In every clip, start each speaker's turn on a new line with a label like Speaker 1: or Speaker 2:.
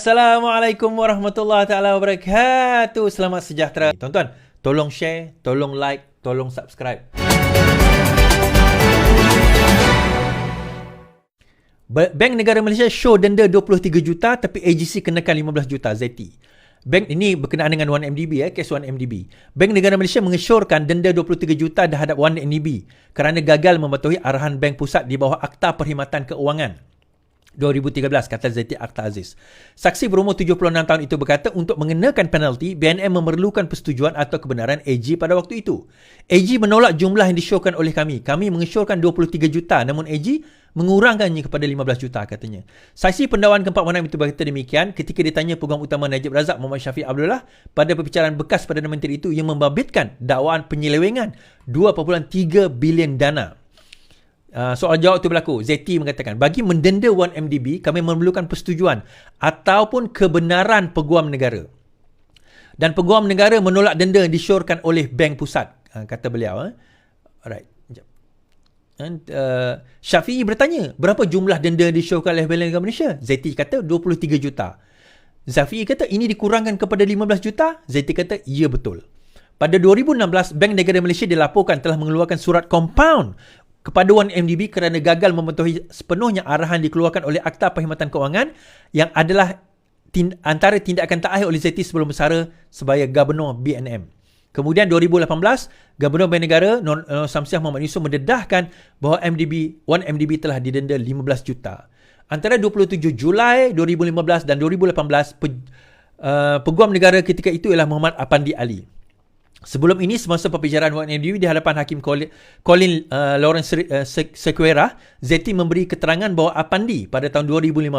Speaker 1: Assalamualaikum warahmatullahi taala wabarakatuh. Selamat sejahtera. Tuan-tuan, tolong share, tolong like, tolong subscribe. Bank Negara Malaysia show denda 23 juta tapi AGC kenakan 15 juta ZT. Bank ini berkenaan dengan 1MDB, kes 1MDB. Bank Negara Malaysia mengesyorkan denda 23 juta terhadap 1MDB kerana gagal mematuhi arahan Bank Pusat di bawah Akta Perkhidmatan Keuangan 2013, kata Zaiti Akhtar Aziz. Saksi berumur 76 tahun itu berkata untuk mengenakan penalti, BNM memerlukan persetujuan atau kebenaran AG pada waktu itu. AG menolak jumlah yang disyorkan oleh kami. Kami mengesyorkan 23 juta namun AG mengurangkannya kepada 15 juta katanya. Saksi pendakwan keempat Wanam itu berkata demikian ketika ditanya Peguam Utama Najib Razak Muhammad Syafiq Abdullah pada perbicaraan bekas Perdana Menteri itu yang membabitkan dakwaan penyelewengan 2.3 bilion dana. Soal jawab itu berlaku. ZT mengatakan, bagi mendenda 1MDB, kami memerlukan persetujuan ataupun kebenaran Peguam Negara. Dan Peguam Negara menolak denda yang disyorkan oleh Bank Pusat, kata beliau. Alright. Syafi'i bertanya, berapa jumlah denda yang disyorkan oleh Bank Negara Malaysia? ZT kata 23 juta. Syafi'i kata, ini dikurangkan kepada 15 juta? ZT kata, ya betul. Pada 2016, Bank Negara Malaysia dilaporkan telah mengeluarkan surat compound kepada 1MDB kerana gagal mematuhi sepenuhnya arahan dikeluarkan oleh Akta Perkhidmatan Keuangan yang adalah antara tindakan takhir oleh ZT sebelum bersara sebagai Gubernur BNM. Kemudian 2018, Gubernur Bank Negara Nur Samsiah Muhammad Yusof mendedahkan bahawa 1MDB telah didenda 15 juta. Antara 27 Julai 2015 dan 2018, Peguam Negara ketika itu ialah Muhammad Apandi Ali. Sebelum ini, semasa pembicaraan 1MDB di hadapan Hakim Colin Lawrence Sequeira, ZT memberi keterangan bahawa Apandi pada tahun 2015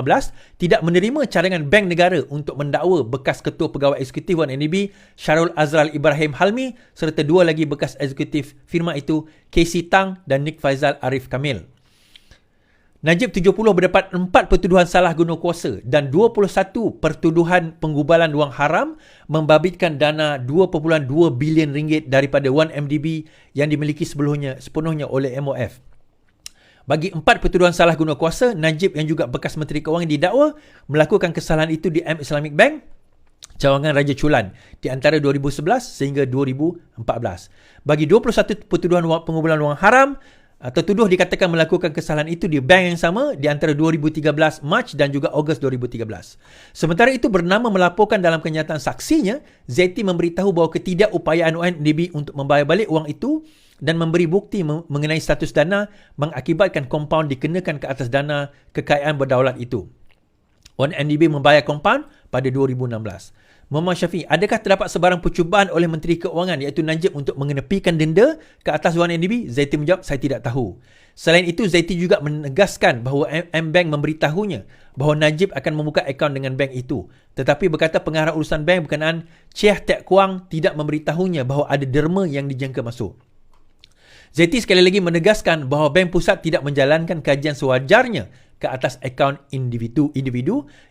Speaker 1: tidak menerima cadangan Bank Negara untuk mendakwa bekas Ketua Pegawai Eksekutif 1MDB Syarul Azral Ibrahim Halmi serta dua lagi bekas eksekutif firma itu, Casey Tang dan Nick Faizal Arif Kamil. Najib 70 berdapat 4 pertuduhan salah guna kuasa dan 21 pertuduhan penggubalan wang haram membabitkan dana 2.2 bilion ringgit daripada 1MDB yang dimiliki sepenuhnya oleh MOF. Bagi 4 pertuduhan salah guna kuasa, Najib yang juga bekas Menteri Kewangan didakwa melakukan kesalahan itu di M Islamic Bank, Cawangan Raja Chulan di antara 2011 sehingga 2014. Bagi 21 pertuduhan penggubalan wang haram, tertuduh dikatakan melakukan kesalahan itu di bank yang sama di antara 2013 Mac dan juga Ogos 2013. Sementara itu, bernama melaporkan dalam kenyataan saksinya, ZT memberitahu bahawa ketidakupayaan 1MDB untuk membayar balik wang itu dan memberi bukti mengenai status dana mengakibatkan kompaun dikenakan ke atas dana kekayaan berdaulat itu. 1MDB membayar kompaun pada 2016. Muhammad Syafiq, adakah terdapat sebarang percubaan oleh Menteri Keuangan iaitu Najib untuk mengenepikan denda ke atas 1MDB? ZT menjawab, saya tidak tahu. Selain itu, ZT juga menegaskan bahawa M-Bank memberitahunya bahawa Najib akan membuka akaun dengan bank itu. Tetapi berkata pengarah urusan bank berkenaan Chiah Teck Kuang tidak memberitahunya bahawa ada derma yang dijangka masuk. ZT sekali lagi menegaskan bahawa Bank Pusat tidak menjalankan kajian sewajarnya ke atas akaun individu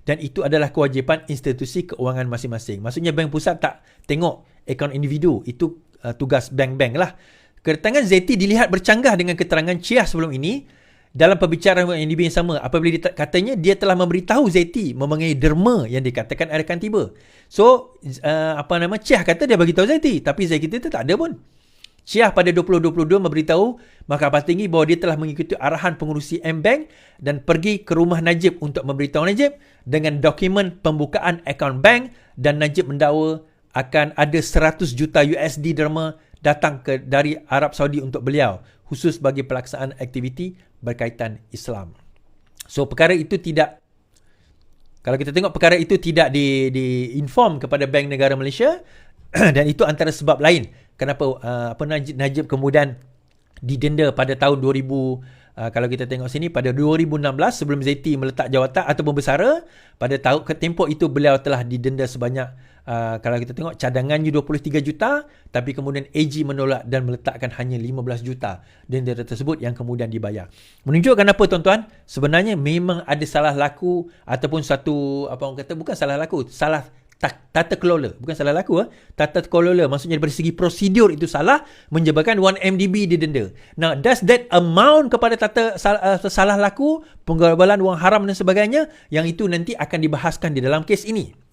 Speaker 1: dan itu adalah kewajipan institusi keuangan masing-masing. Maksudnya Bank Pusat tak tengok akaun individu, itu tugas bank-bank lah. Kedatangan ZT dilihat bercanggah dengan keterangan Chiah sebelum ini dalam perbicaraan NDB yang sama apabila katanya dia telah memberitahu ZT mengenai derma yang dikatakan akan tiba. So, Chiah kata dia bagi tahu ZT, tapi ZT itu tak ada pun. Chiah pada 2022 memberitahu Mahkamah Tinggi bahawa dia telah mengikuti arahan pengurusi M-Bank dan pergi ke rumah Najib untuk memberitahu Najib dengan dokumen pembukaan akaun bank dan Najib mendakwa akan ada 100 juta USD derma datang dari Arab Saudi untuk beliau khusus bagi pelaksanaan aktiviti berkaitan Islam. So perkara itu tidak, kalau kita tengok perkara itu tidak di-inform kepada Bank Negara Malaysia dan itu antara sebab lain kenapa Najib kemudian didenda pada tahun 2000. Kalau kita tengok sini pada 2016 sebelum ZT meletak jawatan ataupun bersara, pada tempoh itu beliau telah didenda sebanyak kalau kita tengok cadangannya 23 juta tapi kemudian AG menolak dan meletakkan hanya 15 juta denda tersebut yang kemudian dibayar. Menunjukkan apa tuan-tuan? Sebenarnya memang ada salah laku ataupun satu bukan salah laku, salah tata kelola, bukan salah laku, tata kelola, maksudnya dari segi prosedur itu salah, menyebabkan 1MDB didenda. Now, does that amount kepada salah laku, penggabalan wang haram dan sebagainya, yang itu nanti akan dibahaskan di dalam kes ini.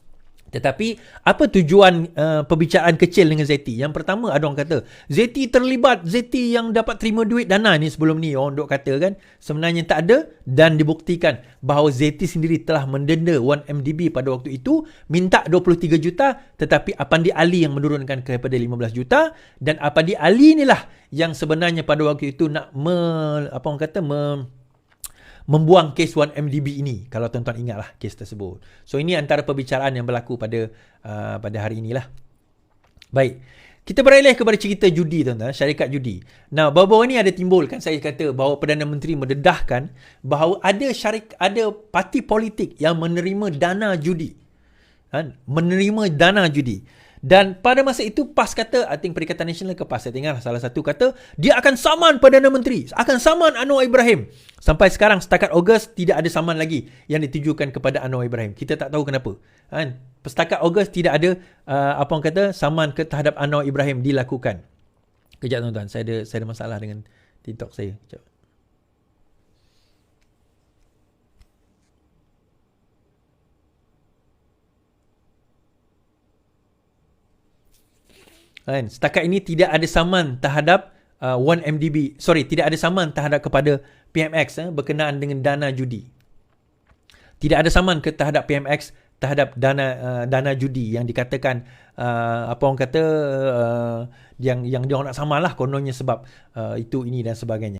Speaker 1: Tetapi apa tujuan perbicaraan kecil dengan Zeti? Yang pertama, ada orang kata Zeti terlibat, Zeti yang dapat terima duit dana ni sebelum ni, orang duk kata kan. Sebenarnya tak ada, dan dibuktikan bahawa Zeti sendiri telah mendenda 1MDB pada waktu itu, minta 23 juta, tetapi Apandi Ali yang menurunkan kepada 15 juta, dan Apandi Ali inilah yang sebenarnya pada waktu itu nak membuang kes 1MDB ini, kalau tuan-tuan ingatlah kes tersebut. So ini antara perbicaraan yang berlaku pada hari inilah. Baik, kita beralih kepada cerita judi, tuan-tuan, syarikat judi. Nah, baru-baru ini ada timbul kan, saya kata bahawa Perdana Menteri mendedahkan bahawa ada parti politik yang menerima dana judi. Menerima dana judi. Dan pada masa itu PAS kata, I think Perikatan Nasional ke PAS, saya tengok salah satu kata, dia akan saman Perdana Menteri, akan saman Anwar Ibrahim. Sampai sekarang, setakat Ogos, tidak ada saman lagi yang ditujukan kepada Anwar Ibrahim. Kita tak tahu kenapa. Setakat Ogos, tidak ada saman terhadap Anwar Ibrahim dilakukan. Kejap tuan-tuan, saya ada masalah dengan TikTok saya. Kejap. Setakat ini tidak ada saman terhadap 1MDB. Tidak ada saman terhadap kepada PMX berkenaan dengan dana judi. Tidak ada saman terhadap PMX terhadap dana judi yang dikatakan yang dia orang nak saman lah kononnya sebab itu ini dan sebagainya.